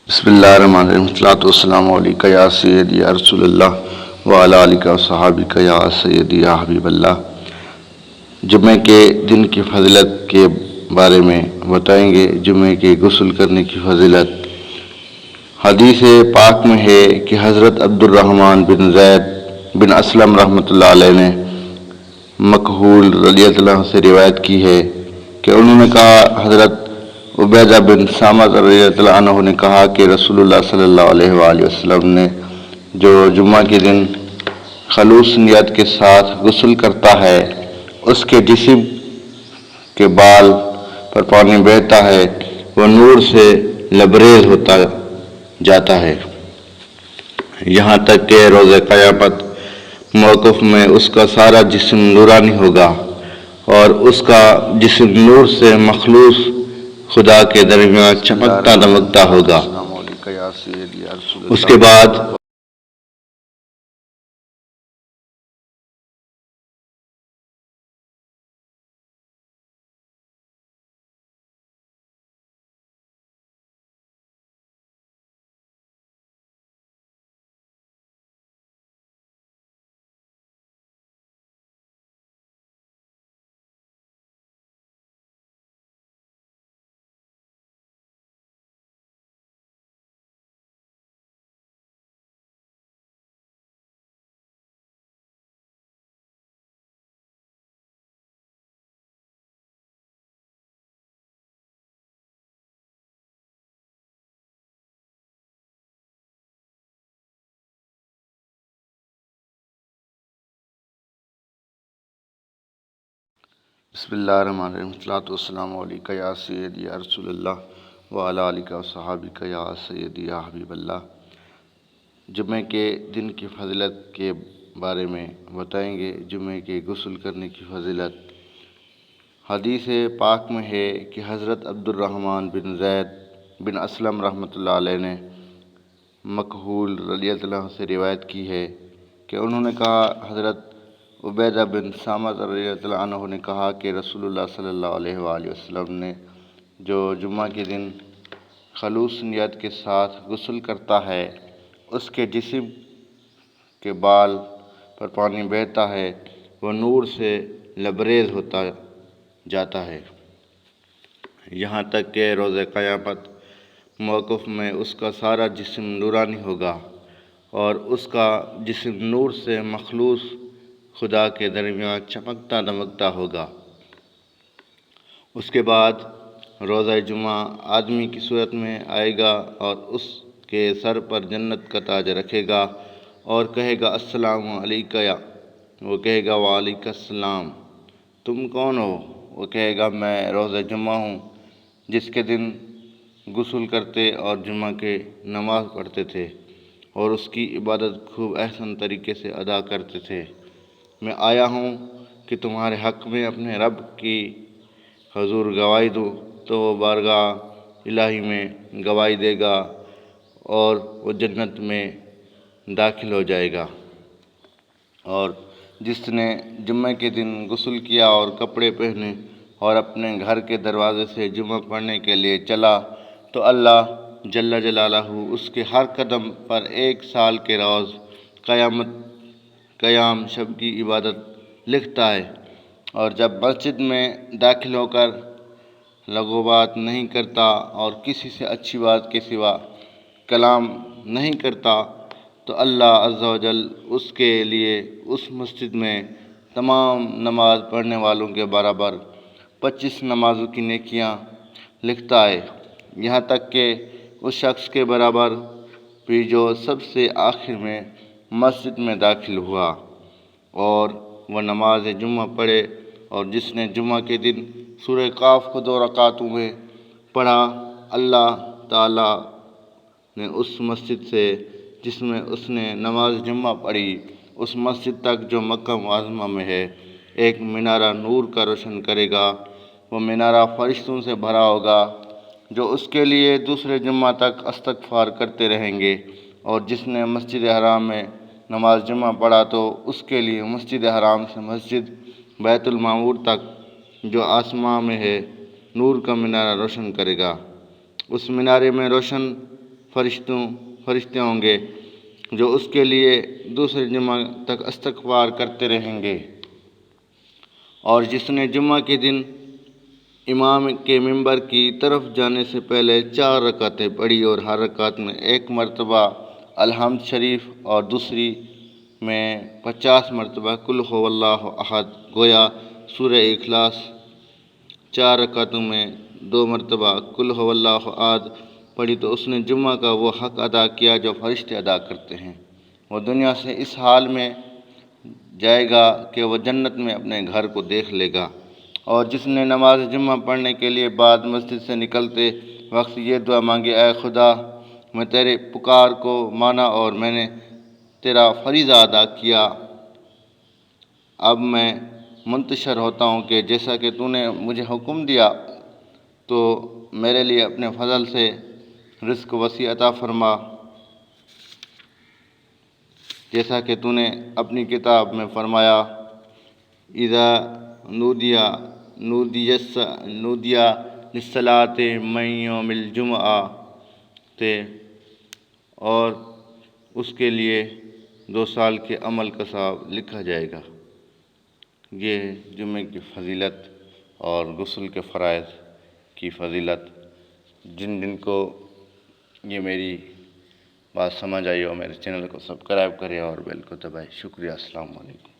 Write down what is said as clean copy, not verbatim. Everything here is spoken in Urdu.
بسم اللہ الرحمن الرحیم، الصلاۃ والسلام علیکہ یا سیدی یا رسول اللہ وعلی آلہ و صحابہ یا سیدی یا حبیب اللہ۔ جمعے کے دن کی فضیلت کے بارے میں بتائیں گے۔ جمعے کے غسل کرنے کی فضیلت حدیث پاک میں ہے کہ حضرت عبد الرحمن بن زید بن اسلم رحمۃ اللہ علیہ نے مکحول رضی اللہ عنہ سے روایت کی ہے کہ انہوں نے کہا، حضرت عبیدہ بن سامت رضی اللہ عنہ نے کہا کہ رسول اللہ صلی اللہ علیہ وآلہ وسلم نے جو جمعہ کے دن خلوص نیت کے ساتھ غسل کرتا ہے، اس کے جسم کے بال پر پانی بہتا ہے، وہ نور سے لبریز ہوتا جاتا ہے، یہاں تک کہ روز قیامت موقف میں اس کا سارا جسم نورانی ہوگا اور اس کا جسم نور سے مخلوص خدا کے درمیان چمکتا دمکتا ہوگا۔ اس کے بعد بسم اللہ الرحمن الرحیم، الصلاۃ والسلام علیکہ یا سیدی یا رسول اللہ وعلی آلہ و صحابہ یا سیدی یا حبیب اللہ۔ جمعے کے دن کی فضیلت کے بارے میں بتائیں گے۔ جمعے کے غسل کرنے کی فضیلت حدیث پاک میں ہے کہ حضرت عبد الرحمن بن زید بن اسلم رحمۃ اللہ علیہ نے مکحول رضی اللہ عنہ سے روایت کی ہے کہ انہوں نے کہا، حضرت عبیدہ بن سامت رضی اللہ عنہ نے کہا کہ رسول اللہ صلی اللہ علیہ وآلہ وسلم نے جو جمعہ کے دن خلوص نیت کے ساتھ غسل کرتا ہے، اس کے جسم کے بال پر پانی بہتا ہے، وہ نور سے لبریز ہوتا جاتا ہے، یہاں تک کہ روز قیامت موقف میں اس کا سارا جسم نورانی ہوگا اور اس کا جسم نور سے مخلوص خدا کے درمیان چمکتا دمکتا ہوگا۔ اس کے بعد روزہ جمعہ آدمی کی صورت میں آئے گا اور اس کے سر پر جنت کا تاج رکھے گا اور کہے گا، السلام علیکہ، وہ کہے گا، وعلیکم السلام، تم کون ہو؟ وہ کہے گا، میں روزہ جمعہ ہوں، جس کے دن غسل کرتے اور جمعہ کے نماز پڑھتے تھے اور اس کی عبادت خوب احسن طریقے سے ادا کرتے تھے۔ میں آیا ہوں کہ تمہارے حق میں اپنے رب کی حضور گواہی دوں، تو وہ بارگاہ الہی میں گواہی دے گا اور وہ جنت میں داخل ہو جائے گا۔ اور جس نے جمعہ کے دن غسل کیا اور کپڑے پہنے اور اپنے گھر کے دروازے سے جمعہ پڑھنے کے لیے چلا، تو اللہ جل جلالہ اس کے ہر قدم پر 1 سال کے روز قیام شب کی عبادت لکھتا ہے، اور جب مسجد میں داخل ہو کر لغو بات نہیں کرتا اور کسی سے اچھی بات کے سوا کلام نہیں کرتا، تو اللہ عز و جل اس کے لیے اس مسجد میں تمام نماز پڑھنے والوں کے برابر 25 نمازوں کی نیکیاں لکھتا ہے، یہاں تک کہ اس شخص کے برابر بھی جو سب سے آخر میں مسجد میں داخل ہوا اور وہ نماز جمعہ پڑھے، اور جس نے جمعہ کے دن سورہ قاف کو 2 رکعتوں میں پڑھا، اللہ تعالیٰ نے اس مسجد سے جس میں اس نے نماز جمعہ پڑھی، اس مسجد تک جو مکہ معظمہ میں ہے، ایک مینارہ نور کا روشن کرے گا۔ وہ مینارہ فرشتوں سے بھرا ہوگا جو اس کے لیے دوسرے جمعہ تک استغفار کرتے رہیں گے، اور جس نے مسجد حرام میں نماز جمعہ پڑھا تو اس کے لیے مسجد حرام سے مسجد بیت المعمور تک جو آسمان میں ہے نور کا مینارہ روشن کرے گا۔ اس مینارے میں روشن فرشتے ہوں گے جو اس کے لیے دوسرے جمعہ تک استغفار کرتے رہیں گے۔ اور جس نے جمعہ کے دن امام کے ممبر کی طرف جانے سے پہلے 4 رکعتیں پڑھی اور ہر رکعت میں 1 مرتبہ الحمد شریف اور دوسری میں 50 مرتبہ قل هو اللہ احد گویا سورہ اخلاص، 4 رکعتوں میں 2 مرتبہ قل هو اللہ احد پڑھی تو اس نے جمعہ کا وہ حق ادا کیا جو فرشتے ادا کرتے ہیں۔ وہ دنیا سے اس حال میں جائے گا کہ وہ جنت میں اپنے گھر کو دیکھ لے گا۔ اور جس نے نماز جمعہ پڑھنے کے لیے بعد مسجد سے نکلتے وقت یہ دعا مانگی، اے خدا میں تیرے پکار کو مانا اور میں نے تیرا فریضہ ادا کیا، اب میں منتشر ہوتا ہوں کہ جیسا کہ تو نے مجھے حکم دیا تو میرے لیے اپنے فضل سے رزق وسیع عطا فرما، جیسا کہ تو نے اپنی کتاب میں فرمایا اذا نودی للصلاۃ من یوم الجمعہ تے، اور اس کے لیے 2 سال کے عمل کا ثواب لکھا جائے گا۔ یہ جمعے کی فضیلت اور غسل کے فرائض کی فضیلت، جن کو یہ میری بات سمجھ آئی اور میرے چینل کو سبسکرائب کرے اور بیل کو دبائے۔ شکریہ، السلام علیکم۔